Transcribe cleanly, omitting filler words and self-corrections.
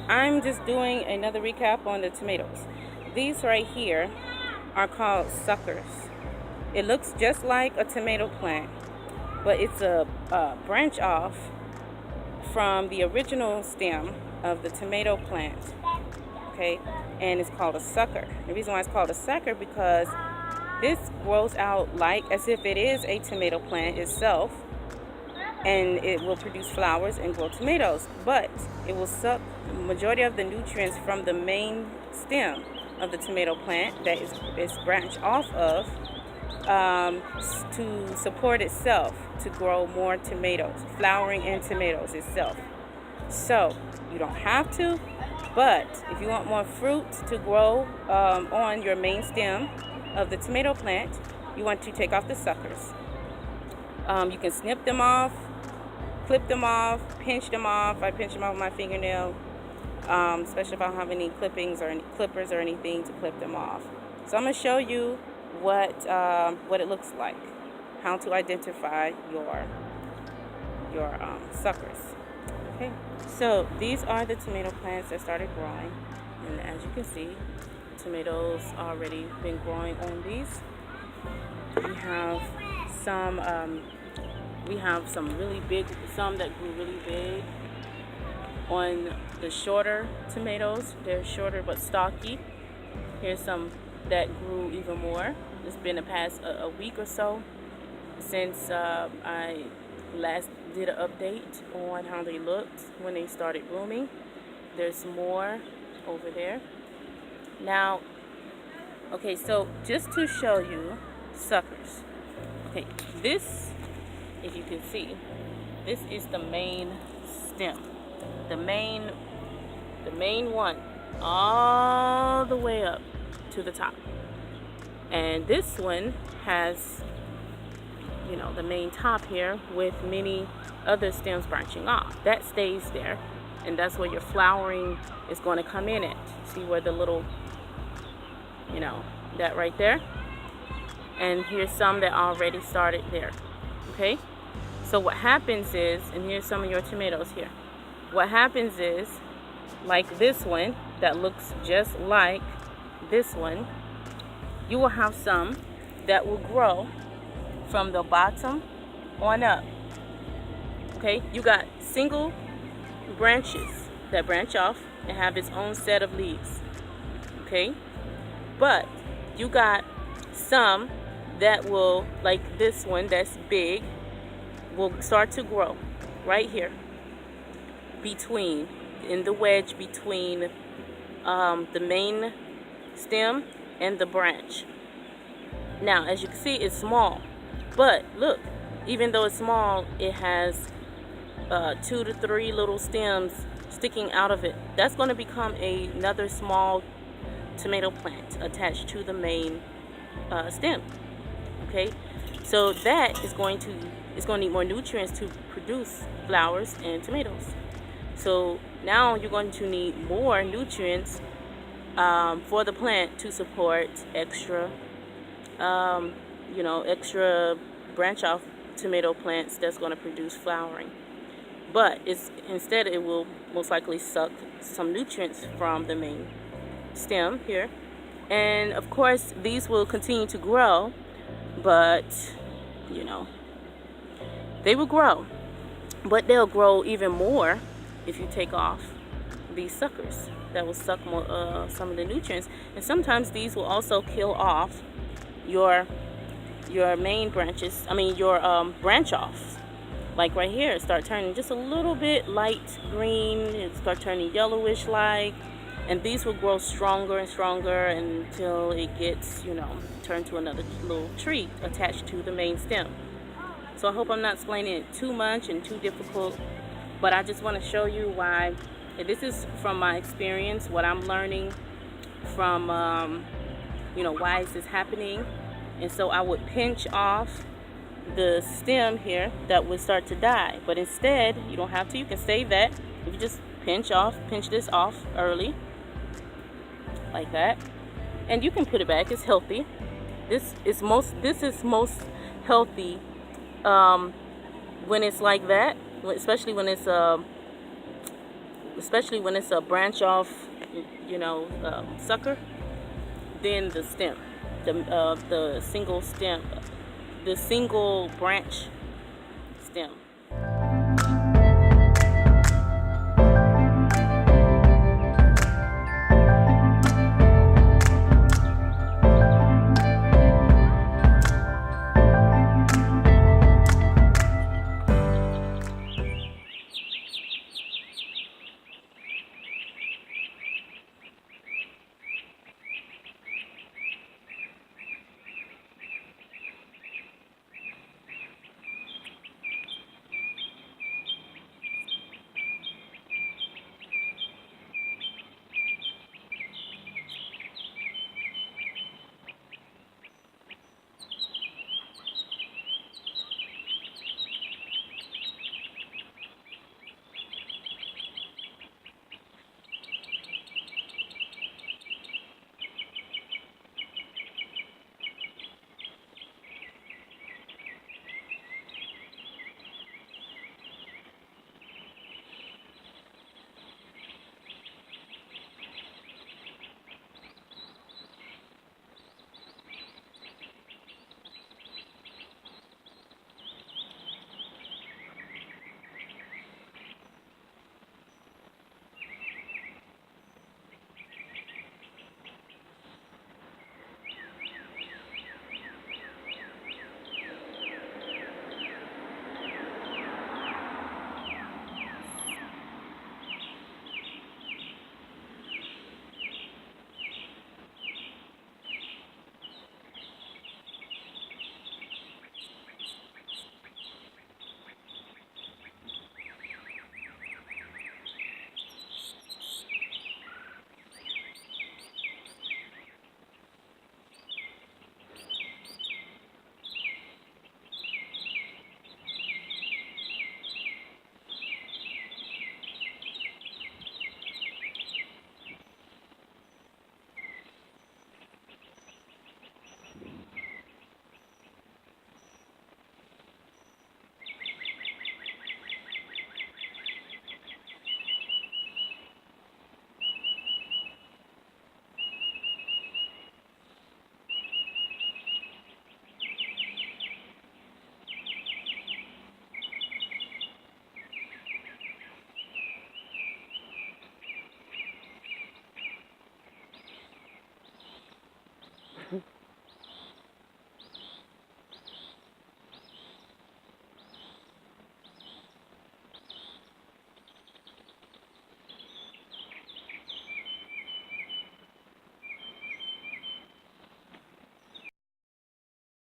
I'm just doing another recap on the tomatoes. These right here are called suckers. It looks just like a tomato plant, but it's a branch off from the original stem of the tomato plant. Okay, and it's called a sucker. The reason why it's called a sucker because this grows out like as if it is a tomato plant itself, and it will produce flowers and grow tomatoes, but it will suck the majority of the nutrients from the main stem of the tomato plant that is branched off of, to support itself to grow more tomatoes, flowering and tomatoes itself. So you don't have to, but if you want more fruit to grow on your main stem of the tomato plant, you want to take off the suckers. You can snip them off, clip them off, pinch them off. I pinch them off with my fingernail, especially if I don't have any clippings or any clippers or anything to clip them off. So I'm going to show you what it looks like, how to identify your suckers. Okay, so these are the tomato plants that started growing, and as you can see, tomatoes already been growing on these. We have some really big, some that grew really big on the shorter tomatoes. They're shorter but stocky. Here's some that grew even more. It's been the past a week or so since I last did an update on how they looked when they started blooming. There's more over there. Now, okay, so just to show you suckers. Okay, this, if you can see, this is the main stem. The main one, all the way up to the top. And this one has, the main top here with many other stems branching off. That stays there, and that's where your flowering is going to come in at. See where the little, that right there? And here's some that already started there. Okay? So what happens is, and here's some of your tomatoes here. What happens is, like this one that looks just like this one, you will have some that will grow from the bottom on up. Okay, you got single branches that branch off and have its own set of leaves. Okay, but you got some that will, like this one that's big, will start to grow right here in the wedge between the main stem and the branch. Now, as you can see, it's small, but look, even though it's small, it has 2 to 3 little stems sticking out of it. That's going to become another small tomato plant attached to the main stem. Okay, so that is going to need more nutrients to produce flowers and tomatoes. So now you're going to need more nutrients for the plant to support extra extra branch off tomato plants that's going to produce flowering. But instead it will most likely suck some nutrients from the main stem here. And of course these will continue to grow, but they will grow, but they'll grow even more if you take off these suckers that will suck more some of the nutrients. And sometimes these will also kill off your main branches, your branch offs. Like right here, it start turning just a little bit light green, it start turning yellowish like, and these will grow stronger and stronger until it gets turned to another little tree attached to the main stem. So I hope I'm not explaining it too much and too difficult, but I just want to show you why. This is from my experience, what I'm learning from why is this happening. And so I would pinch off the stem here that would start to die, but instead you don't have to. You can save that. You can just pinch this off early like that, and you can put it back. It's healthy. This is most healthy when it's like that, especially when it's especially when it's a branch off, sucker. Then the stem, the single stem, the single branch stem.